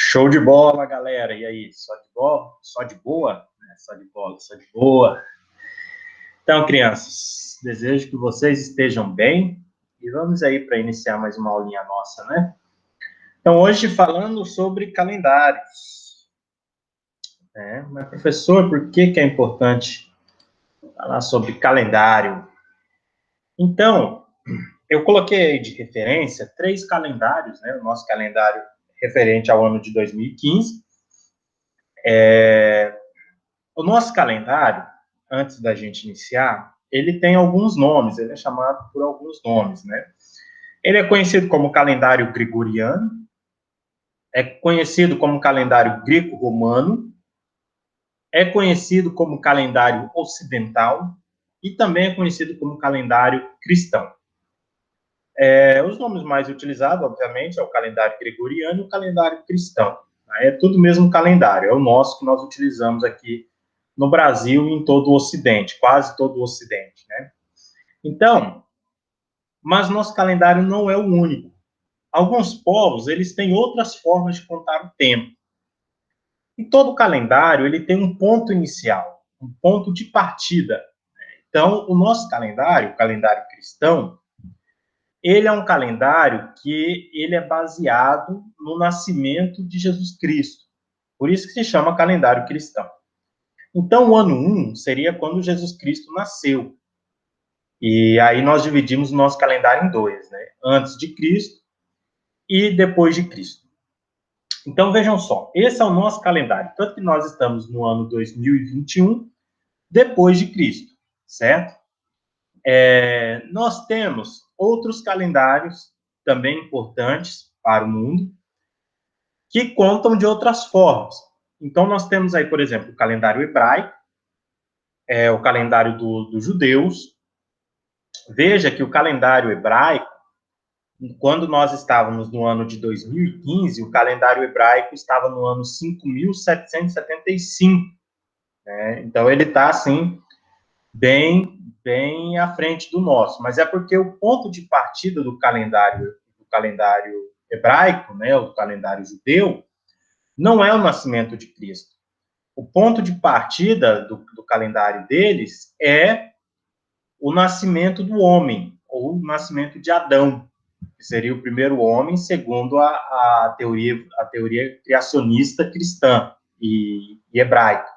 Show de bola, galera. E aí, só de bola? Só de boa? Só de bola, só de boa. Então, crianças, desejo que vocês estejam bem e vamos aí para iniciar mais uma aulinha nossa, né? Então, hoje falando sobre calendários. Mas, professor, por que é importante falar sobre calendário? Então, eu coloquei aí de referência 3 calendários, né? O nosso calendário referente ao ano de 2015. O nosso calendário, antes da gente iniciar, ele tem alguns nomes, ele é chamado por alguns nomes, né? Ele é conhecido como calendário gregoriano, é conhecido como calendário greco-romano, é conhecido como calendário ocidental e também é conhecido como calendário cristão. Os nomes mais utilizados, obviamente, é o calendário gregoriano e o calendário cristão. É tudo o mesmo calendário, é o nosso que nós utilizamos aqui no Brasil e em todo o Ocidente, quase todo o Ocidente, né? Então, mas nosso calendário não é o único. Alguns povos, eles têm outras formas de contar o tempo. E todo calendário, ele tem um ponto inicial, um ponto de partida. Então, o nosso calendário, o calendário cristão, ele é um calendário que ele é baseado no nascimento de Jesus Cristo. Por isso que se chama calendário cristão. Então, o ano 1 seria quando Jesus Cristo nasceu. E aí nós dividimos o nosso calendário em 2, né? Antes de Cristo e depois de Cristo. Então, vejam só, esse é o nosso calendário. Tanto que nós estamos no ano 2021, depois de Cristo, certo? Nós temos outros calendários também importantes para o mundo, que contam de outras formas. Então, nós temos aí, por exemplo, o calendário hebraico, o calendário dos judeus. Veja que o calendário hebraico, quando nós estávamos no ano de 2015, o calendário hebraico estava no ano 5.775. Né? Então, ele está, assim, bem à frente do nosso. Mas é porque o ponto de partida do calendário hebraico, né, o calendário judeu, não é o nascimento de Cristo. O ponto de partida do calendário deles é o nascimento do homem, ou o nascimento de Adão, que seria o primeiro homem, segundo a teoria criacionista cristã e hebraica.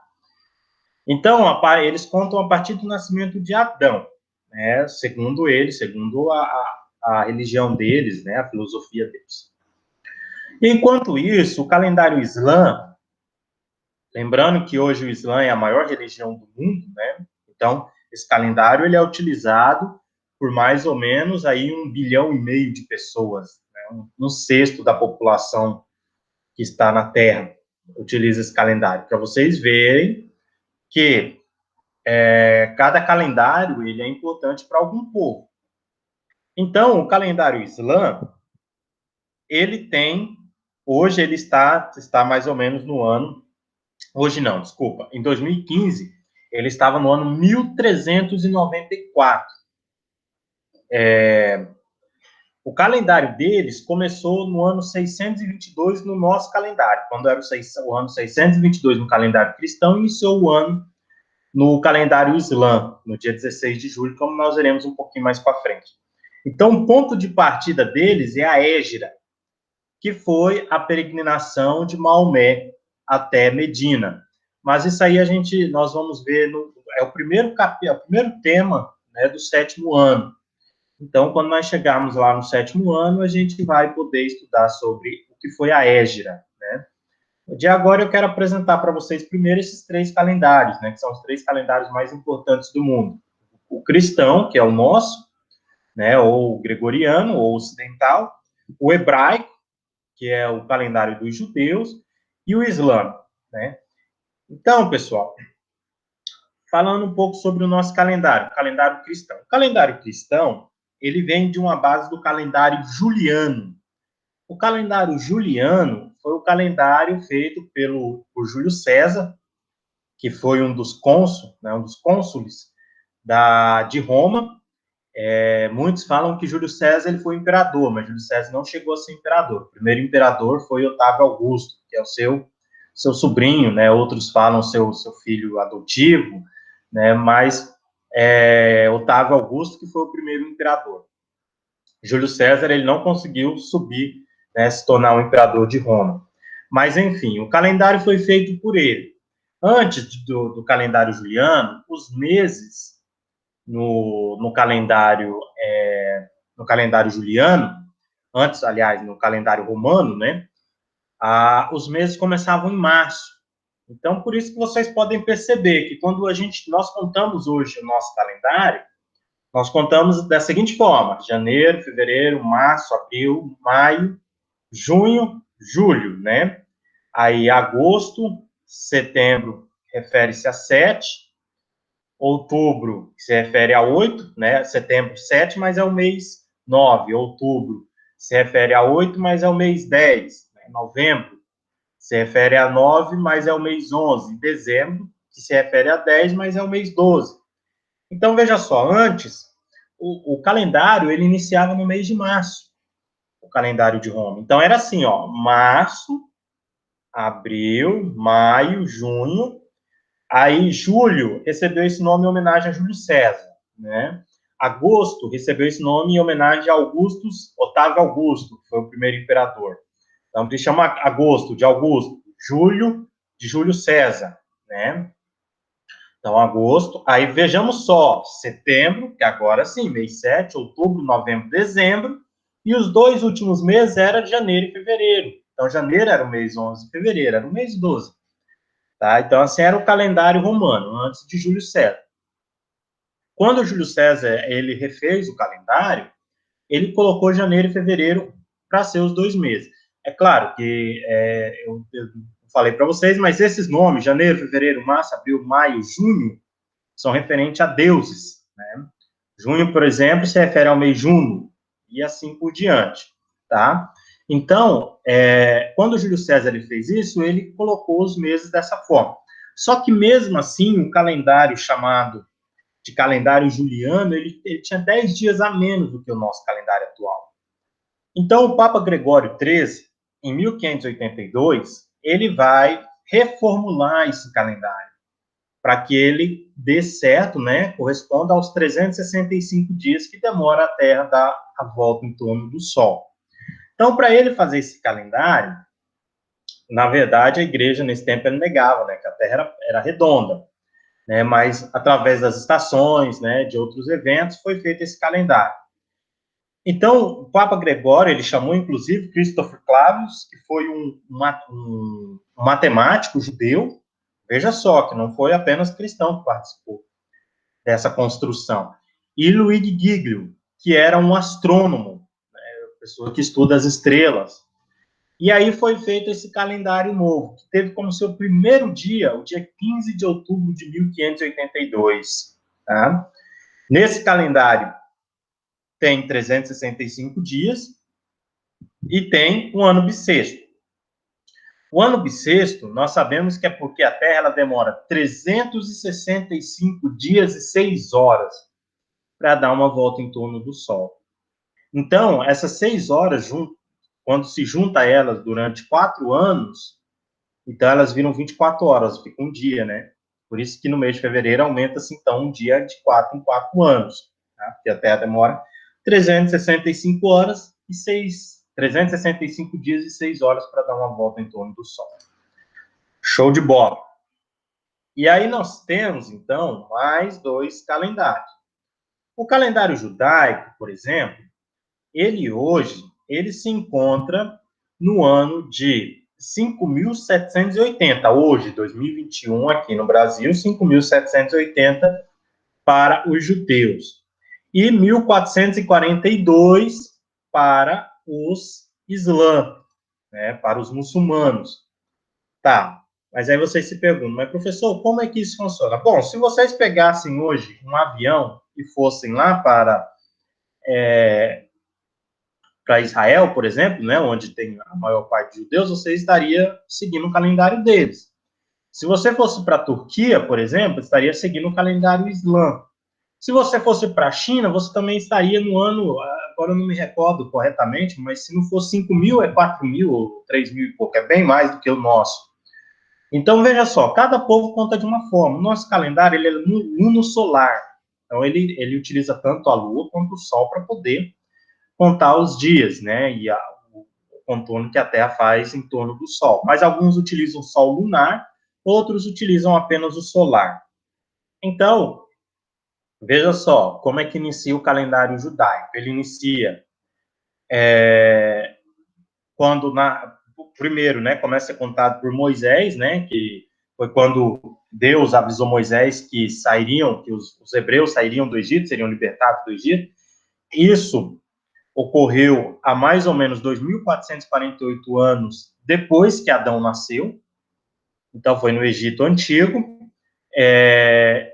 Então, eles contam a partir do nascimento de Adão, né, segundo eles, segundo a religião deles, né, a filosofia deles. Enquanto isso, o calendário islã, lembrando que hoje o Islã é a maior religião do mundo, né, então esse calendário ele é utilizado por mais ou menos aí 1,5 bilhão de pessoas, né, um sexto da população que está na Terra utiliza esse calendário, para vocês verem que cada calendário ele é importante para algum povo. Então, o calendário islã, ele tem, hoje ele está mais ou menos no ano, hoje não, desculpa, em 2015, ele estava no ano 1394. O calendário deles começou no ano 622 no nosso calendário, quando era o ano 622 no calendário cristão, iniciou o ano no calendário islã, no dia 16 de julho, como nós veremos um pouquinho mais para frente. Então, o ponto de partida deles é a Égira, que foi a peregrinação de Maomé até Medina. Mas isso aí nós vamos ver, é o primeiro tema, né, do 7º ano. Então, quando nós chegarmos lá no 7º ano, a gente vai poder estudar sobre o que foi a Égira, né? De agora, eu quero apresentar para vocês primeiro esses 3 calendários, né, que são os 3 calendários mais importantes do mundo. O cristão, que é o nosso, né, ou o gregoriano, ou ocidental, o hebraico, que é o calendário dos judeus, e o islâmico, né? Então, pessoal, falando um pouco sobre o nosso calendário, o calendário cristão. O calendário cristão, ele vem de uma base do calendário juliano. O calendário juliano foi o calendário feito por Júlio César, que foi um dos cônsules de Roma, Muitos falam que Júlio César ele foi imperador, mas Júlio César não chegou a ser imperador. O primeiro imperador foi Otávio Augusto, que é o seu sobrinho, né? Outros falam seu filho adotivo, né? Mas Otávio Augusto que foi o primeiro imperador. Júlio César ele não conseguiu subir, né, se tornar um imperador de Roma. Mas, enfim, o calendário foi feito por ele. Antes do calendário juliano, os meses no calendário juliano, antes, aliás, no calendário romano, né, os meses começavam em março. Então, por isso que vocês podem perceber que quando nós contamos hoje o nosso calendário, nós contamos da seguinte forma: janeiro, fevereiro, março, abril, maio, junho, julho, né? Aí, agosto, setembro, refere-se a 7, outubro se refere a 8, né? Setembro, 7, mas é o mês 9. Outubro se refere a 8, mas é o mês 10. Né? Novembro se refere a 9, mas é o mês 11. Dezembro, que se refere a 10, mas é o mês 12. Então, veja só, antes, o calendário, ele iniciava no mês de março, o calendário de Roma. Então, era assim, ó, março, abril, maio, junho. Aí, julho recebeu esse nome em homenagem a Júlio César, né? Agosto recebeu esse nome em homenagem a Otávio Augusto, que foi o primeiro imperador. Então, ele chama agosto de Augusto, julho de Júlio César, né? Então, agosto. Aí, vejamos só, setembro, que agora sim, mês 7, outubro, novembro, dezembro. E os 2 últimos meses eram janeiro e fevereiro. Então, janeiro era o mês 11, fevereiro era o mês 12. Tá? Então, assim era o calendário romano, antes de Júlio César. Quando Júlio César ele refez o calendário, ele colocou janeiro e fevereiro para ser os 2 meses. É claro que eu falei para vocês, mas esses nomes, janeiro, fevereiro, março, abril, maio, junho, são referentes a deuses. Né? Junho, por exemplo, se refere ao mês Juno, e assim por diante. Tá? Então, quando Júlio César ele fez isso, ele colocou os meses dessa forma. Só que, mesmo assim, o calendário chamado de calendário juliano, ele tinha 10 dias a menos do que o nosso calendário atual. Então, o Papa Gregório XIII, em 1582, ele vai reformular esse calendário para que ele dê certo, né, corresponda aos 365 dias que demora a Terra dar a volta em torno do Sol. Então, para ele fazer esse calendário, na verdade, a igreja nesse tempo ela negava, né, que a Terra era redonda, né, mas através das estações, né, de outros eventos, foi feito esse calendário. Então, o Papa Gregório, ele chamou, inclusive, Christopher Clavius, que foi um matemático judeu, veja só, que não foi apenas cristão que participou dessa construção, e Luigi Giglio, que era um astrônomo, né, pessoa que estuda as estrelas. E aí foi feito esse calendário novo, que teve como seu primeiro dia, o dia 15 de outubro de 1582. Tá? Nesse calendário tem 365 dias e tem um ano bissexto. O ano bissexto, nós sabemos que é porque a Terra ela demora 365 dias e 6 horas para dar uma volta em torno do Sol. Então, essas 6 horas, quando se junta elas durante 4 anos, então elas viram 24 horas, fica um dia, né? Por isso que no mês de fevereiro aumenta-se, então, um dia de 4 em 4 anos, tá? Porque a Terra demora 365 horas e 365 dias e 6 horas para dar uma volta em torno do Sol. Show de bola! E aí nós temos, então, mais 2 calendários. O calendário judaico, por exemplo, ele se encontra no ano de 5.780, hoje, 2021, aqui no Brasil, 5.780 para os judeus, e 1.442 para os islãs, né, para os muçulmanos. Tá, mas aí vocês se perguntam, mas professor, como é que isso funciona? Bom, se vocês pegassem hoje um avião e fossem lá para Israel, por exemplo, né, onde tem a maior parte de judeus, você estaria seguindo o calendário deles. Se você fosse para a Turquia, por exemplo, estaria seguindo o calendário islã. Se você fosse para a China, você também estaria no ano, agora eu não me recordo corretamente, mas se não for 5.000, é 4.000 ou 3.000 e pouco, é bem mais do que o nosso. Então, veja só, cada povo conta de uma forma. O nosso calendário ele é luno-solar. Então, ele utiliza tanto a Lua quanto o Sol para poder contar os dias, né? E o contorno que a Terra faz em torno do Sol. Mas alguns utilizam o Sol lunar, outros utilizam apenas o solar. Então, veja só, como é que inicia o calendário judaico. Ele inicia quando, primeiro, né, começa a ser contado por Moisés, né, que foi quando Deus avisou Moisés que sairiam, que os hebreus sairiam do Egito, seriam libertados do Egito. Isso ocorreu há mais ou menos 2.448 anos depois que Adão nasceu. Então, foi no Egito Antigo.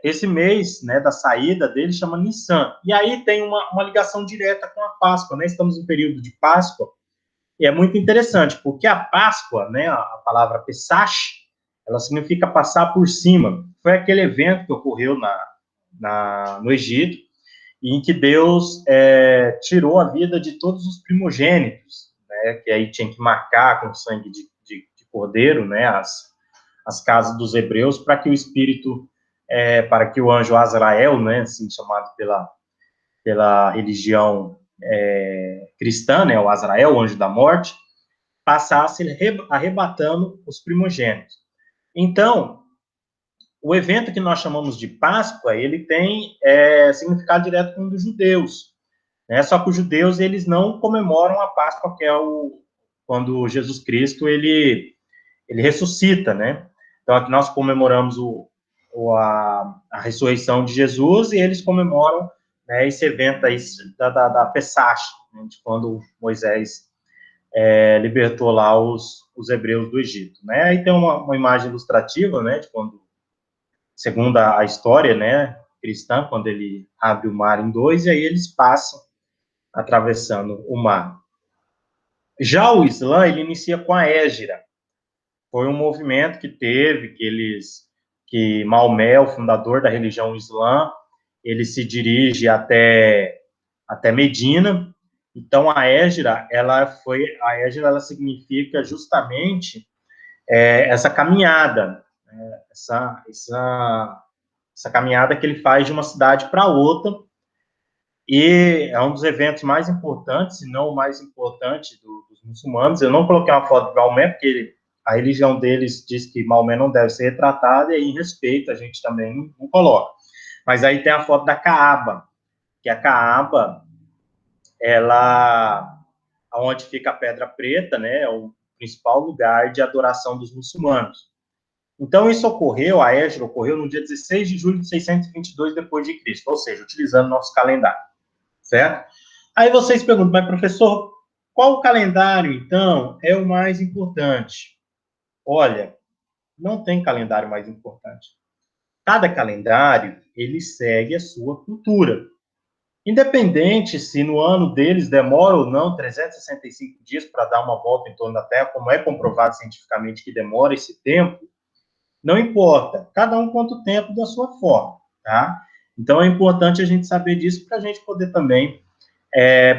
Esse mês, né, da saída dele chama Nissan. E aí tem uma ligação direta com a Páscoa, né? Estamos em período de Páscoa, e é muito interessante, porque a Páscoa, né, a palavra Pesach, ela significa passar por cima. Foi aquele evento que ocorreu no Egito, em que Deus tirou a vida de todos os primogênitos, né, que aí tinha que marcar com sangue de cordeiro, né, as casas dos hebreus, para que o Espírito, para que o anjo Azrael, né, assim chamado pela religião cristã, né, o Azrael, o anjo da morte, passasse arrebatando os primogênitos. Então, o evento que nós chamamos de Páscoa, ele tem significado direto com o dos judeus, né? Só que os judeus, eles não comemoram a Páscoa, que é quando Jesus Cristo, ele ressuscita, né? Então, aqui nós comemoramos a ressurreição de Jesus, e eles comemoram, né, esse evento aí da Pesach, né, de quando Moisés libertou lá os hebreus do Egito, né? Aí tem uma imagem ilustrativa, né, de quando, segundo a história, né, cristã, quando ele abre o mar em dois, e aí eles passam atravessando o mar. Já o Islã, ele inicia com a Hégira. Foi um movimento que teve, que Maomé, o fundador da religião islã, ele se dirige até Medina. Então, a Hégira, ela significa justamente essa caminhada, né? essa caminhada que ele faz de uma cidade para outra, e é um dos eventos mais importantes, se não o mais importante dos muçulmanos. Eu não coloquei uma foto de Maomé, porque a religião deles diz que Maomé não deve ser retratado, e aí, em respeito, a gente também não coloca. Mas aí tem a foto da Kaaba, que a Kaaba, ela, onde fica a Pedra Preta, né, é o principal lugar de adoração dos muçulmanos. Então, isso ocorreu, a Hégira ocorreu no dia 16 de julho de 622 depois de Cristo, ou seja, utilizando nosso calendário, certo? Aí vocês perguntam, mas professor, qual calendário, então, é o mais importante? Olha, não tem calendário mais importante. Cada calendário, ele segue a sua cultura. Independente se no ano deles demora ou não 365 dias para dar uma volta em torno da Terra, como é comprovado cientificamente que demora esse tempo, não importa. Cada um conta o tempo da sua forma, tá? Então é importante a gente saber disso para a gente poder também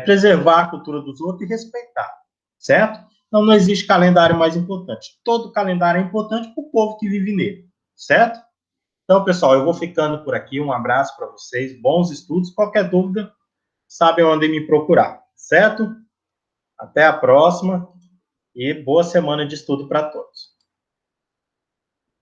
preservar a cultura dos outros e respeitar, certo? Então não existe calendário mais importante. Todo calendário é importante para o povo que vive nele, certo? Então, pessoal, eu vou ficando por aqui. Um abraço para vocês, bons estudos. Qualquer dúvida, sabem onde me procurar, certo? Até a próxima e boa semana de estudo para todos.